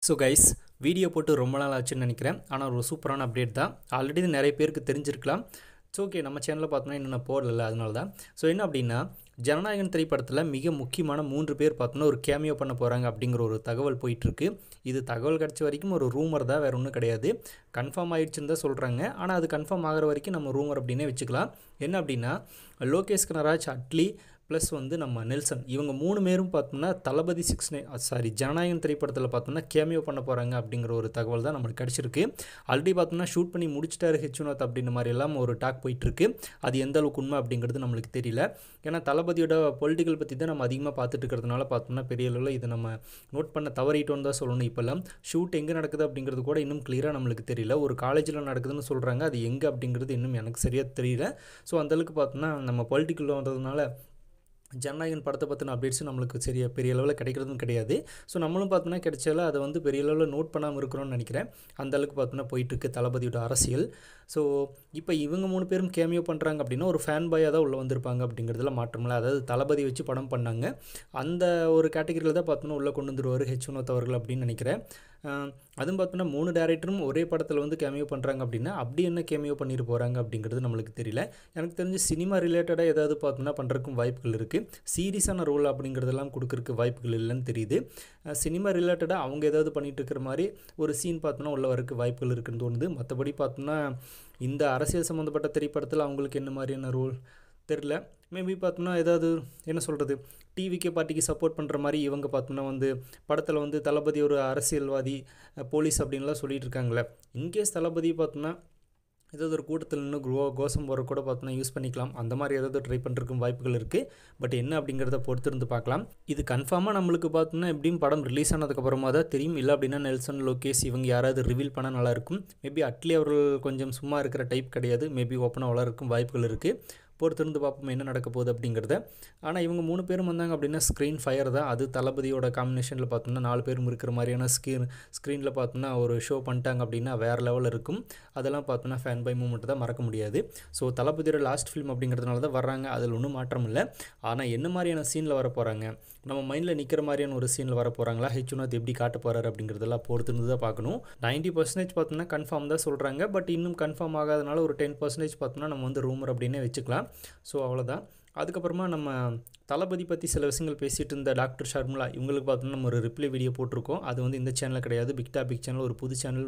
So guys video போட்டு ரொம்ப நாள் ஆச்சுன்னு நினைக்கிறேன். ஆனால் ஒரு சூப்பரான அப்டேட் தான். ஆல்ரெடி இது நிறைய பேருக்கு தெரிஞ்சிருக்கலாம். ஸோ ஓகே, நம்ம சேனலில் பார்த்தோன்னா இன்னும் நான் போடல, அதனால தான். ஸோ என்ன அப்படின்னா, ஜனநாயகன் திரைப்படத்தில் மிக முக்கியமான 3 பேர் பார்த்தோன்னா ஒரு கேமியோ பண்ண போகிறாங்க அப்படிங்கிற ஒரு தகவல் போயிட்டுருக்கு. இது தகவல் கிடச்ச வரைக்கும் ஒரு ரூமர் தான், வேறு ஒன்றும் கிடையாது. கன்ஃபார்ம் ஆகிடுச்சுன்னு தான் சொல்கிறாங்க. ஆனால் அது கன்ஃபார்ம் ஆகிற வரைக்கும் நம்ம ரூமர் அப்படின்னே வச்சுக்கலாம். என்ன அப்படின்னா, லோகேஷ் கனராஜ், அட்லி ப்ளஸ் வந்து நம்ம நெல்சன், இவங்க 3 பேரும் பார்த்தோம்னா தளபதி 69 ஜனநாயகன் திரைப்படத்தில் பார்த்தோம்னா கேமியோ பண்ண போகிறாங்க அப்படிங்கிற ஒரு தகவல் தான் நம்மளுக்கு கிடச்சிருக்கு. ஆல்ரெடி பார்த்தோம்னா ஷூட் பண்ணி முடிச்சிட்டாரு ஹெச்வினோத் அப்படின்ற மாதிரி எல்லாம் ஒரு டாக் போயிட்டுருக்கு. அது எந்த அளவுக்கு உண்மை அப்படிங்கிறது நம்மளுக்கு தெரியல. ஏன்னா தளபதியோட பொலிட்டிக்கல் பற்றி தான் நம்ம அதிகமாக பார்த்துட்டு இருக்கிறதுனால பார்த்தோம்னா பெரிய அளவில் இதை நம்ம நோட் பண்ண தவறிட்டோன்னு தான் சொல்லணும். இப்போல்லாம் ஷூட் எங்கே நடக்குது அப்படிங்கிறது கூட இன்னும் கிளியராக நம்மளுக்கு தெரியல. ஒரு காலேஜில் நடக்குதுன்னு சொல்கிறாங்க, அது எங்கே அப்படிங்கிறது இன்னும் எனக்கு சரியாக தெரியல. ஸோ அந்தளவுக்கு பார்த்தோம்னா நம்ம பொலிட்டிக்கல் வந்ததுனால ஜனநாயகன் படத்தை பற்றின அப்டேட்ஸும் நம்மளுக்கு சரியாக பெரிய அளவில் கிடைக்கிறதும் கிடையாது. ஸோ நம்மளும் பார்த்தோன்னா கிடைச்சாலும் அதை வந்து பெரிய அளவில் நோட் பண்ணாமல் இருக்கிறோன்னு நினைக்கிறேன். அந்தளவுக்கு பார்த்தோன்னா போயிட்டுருக்கு தளபதியோட அரசியல். ஸோ இப்போ இவங்க 3 பேரும் கேமியோ பண்ணுறாங்க அப்படின்னா ஒரு ஃபேன் பாயாக தான் உள்ளே வந்திருப்பாங்க அப்படிங்கிறதுல மாற்றமில்லை. அதாவது தளபதி வச்சு படம் பண்ணாங்க, அந்த ஒரு கேட்டகரியில் தான் பார்த்தோன்னா உள்ளே கொண்டு வந்துருவார் ஹெச்வினோத் அவர்கள் அப்படின்னு நினைக்கிறேன். அதுவும் பார்த்தோன்னா 3 டேரக்டரும் ஒரே படத்தில் வந்து கேமியோ பண்ணுறாங்க அப்படின்னா அப்படி என்ன கேமியோ பண்ணிட்டு போகிறாங்க அப்படிங்கிறது நம்மளுக்கு தெரியல. எனக்கு தெரிஞ்சு சினிமா ரிலேட்டடாக ஏதாவது பார்த்தோன்னா பண்ணுறதுக்கும் வாய்ப்புகள் இருக்குது. சீரியஸான ரோல் அப்படிங்கிறதெல்லாம் கொடுக்கறதுக்கு வாய்ப்புகள் இல்லைன்னு தெரியுது. சினிமா ரிலேட்டடாக அவங்க ஏதாவது பண்ணிகிட்டு இருக்கிற மாதிரி ஒரு சீன் பார்த்தோன்னா உள்ள வரக்கு வாய்ப்புகள் இருக்குன்னு தோணுது. மற்றபடி பார்த்தோன்னா இந்த அரசியல் சம்மந்தப்பட்ட திரைப்படத்தில் அவங்களுக்கு என்ன மாதிரியான ரோல் தெரில. மேபி பார்த்தோம்னா ஏதாவது என்ன சொல்கிறது, டிவிகே பார்ட்டிக்கு சப்போர்ட் பண்ணுற மாதிரி இவங்க பார்த்தோம்னா வந்து படத்தில் வந்து தளபதி ஒரு அரசியல்வாதி போலீஸ் அப்படின்லாம் சொல்லிட்டு இருக்காங்களே. இன்கேஸ் தளபதி பார்த்தோம்னா ஏதாவது ஒரு கூட்டத்தில் இன்னும் கோஷம் போகிற கூட பார்த்தோன்னா யூஸ் பண்ணிக்கலாம். அந்த மாதிரி ஏதாவது ட்ரை பண்ணுறதுக்கும் வாய்ப்புகள் இருக்குது. பட் என்ன அப்படிங்கிறத பொறுத்திருந்து பார்க்கலாம். இது கன்ஃபார்மாக நம்மளுக்கு பார்த்தோம்னா எப்படியும் படம் ரிலீஸ் ஆனதுக்கப்புறமா தான் தெரியும். இல்லை அப்படின்னா நெல்சன், லோகேஷ் இவங்க யாராவது ரிவீல் பண்ணால் நல்லாயிருக்கும். மேபி அட்லி அவர்கள் கொஞ்சம் சும்மா இருக்கிற டைப் கிடையாது. மேபி ஓப்பனாக வளர்க்கும் வாய்ப்புகள் இருக்குது. பொறுத்திருந்து பார்ப்போம் என்ன நடக்க போகுது அப்படிங்கிறத. ஆனால் இவங்க 3 பேரும் வந்தாங்க அப்படின்னா ஸ்க்ரீன் ஃபயர் தான். அது தளபதியோட காம்பினேஷனில் பார்த்தோம்னா 4 பேரும் இருக்கிற மாதிரியான ஸ்க்ரீனில் பார்த்தோம்னா ஒரு ஷோ பண்ணிட்டாங்க அப்படின்னா வேறு லெவலில் இருக்கும். அதெல்லாம் பார்த்தோன்னா ஃபேன் பை மூமெண்ட் தான் மறக்க முடியாது. ஸோ தளபதியோட லாஸ்ட் ஃபிலிம் அப்படிங்கிறதுனால தான் வர்றாங்க, அதில் ஒன்றும் மாற்றம் இல்லை. ஆனால் என்ன மாதிரியான சீனில் வர போகிறாங்க, நம்ம மைண்டில் நிற்கிற மாதிரியான ஒரு சீனில் வர போகிறாங்களா, ஹெச்வினோத் எப்படி காட்ட போகிறாரு அப்படிங்கிறதெல்லாம் பொறுத்திருந்து தான் பார்க்கணும். 90% பார்த்தோம்னா கன்ஃபார்ம் தான் சொல்கிறாங்க. பட் இன்னும் கன்ஃபார்ம் ஆகாதனால ஒரு 10% பார்த்தோம்னா நம்ம வந்து ரூமர் அப்படின்னே வச்சுக்கலாம். ஸோ அவ்வளோதான். அதுக்கப்புறமா நம்ம தளபதி பற்றி சில விஷயங்கள் பேசிகிட்டு இருந்த டாக்டர் ஷர்மிளா இவங்களுக்கு பார்த்தோம்னா நம்ம ஒரு ரிப்ளை வீடியோ போட்டிருக்கோம். அது வந்து இந்த சேனலில் கிடையாது, பிக் சேனல், ஒரு புது சேனல்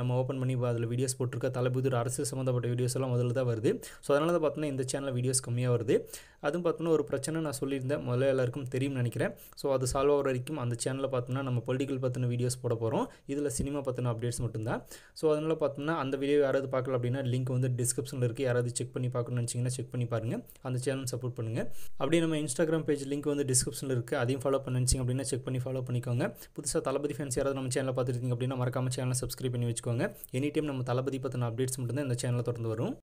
நம்ம ஓப்பன் பண்ணி அதில் வீடியோஸ் போட்டிருக்கோம். தளபதி ஒரு அரசியல் சம்மந்தப்பட்ட வீடியோஸ் எல்லாம் முதல்ல தான் வருது. ஸோ அதனால தான் பார்த்தோன்னா இந்த சேனலில் வீடியோஸ் கம்மியாக வருது. அதுவும் பார்த்தோன்னா ஒரு பிரச்சனை நான் சொல்லியிருந்தேன், முதல்ல எல்லாருக்கும் தெரியும்னு நினைக்கிறேன். ஸோ அது சால்வ் ஆகிற வரைக்கும் அந்த சேனலில் பார்த்தோம்னா நம்ம பொலிட்டிக்கல் பற்றின வீடியோஸ் போட போகிறோம். இதில் சினிமா பற்றின அப்டேட்ஸ் மட்டும்தான். ஸோ அதனால் பார்த்தோம்னா அந்த வீடியோ யாராவது பார்க்கல அப்படின்னா லிங்க் வந்து டிஸ்கிரிப்ஷனில் இருக்குது. யாராவது செக் பண்ணி பார்க்கணும்னு நினச்சிங்கன்னா செக் பண்ணி பாருங்கள். அந்த சேனல் சப்போர்ட் பண்ணுங்கள். அப்படியே நம்ம இன்ஸ்டாகிராம் பேஜ் லிங்க் வந்து டிஸ்கிரிப்ஷனில் இருக்குது, அதையும் ஃபாலோ பண்ணி நினச்சிங்க அப்படின்னா செக் பண்ணி ஃபாலோ பண்ணிக்கோங்க. புதுசாக தளபதி ஃபேன்ஸ் யாராவது நம்ம சேனலில் பார்த்துருக்கீங்க அப்படின்னா மறக்காம சேனலை சப்ஸ்கிரைப் பண்ணி வச்சுக்கோங்க. எனி டைம் நம்ம தளபதி பற்றின அப்டேட்ஸ் மட்டும்தான் இந்த சேனலில் தொடர்ந்து வரும்.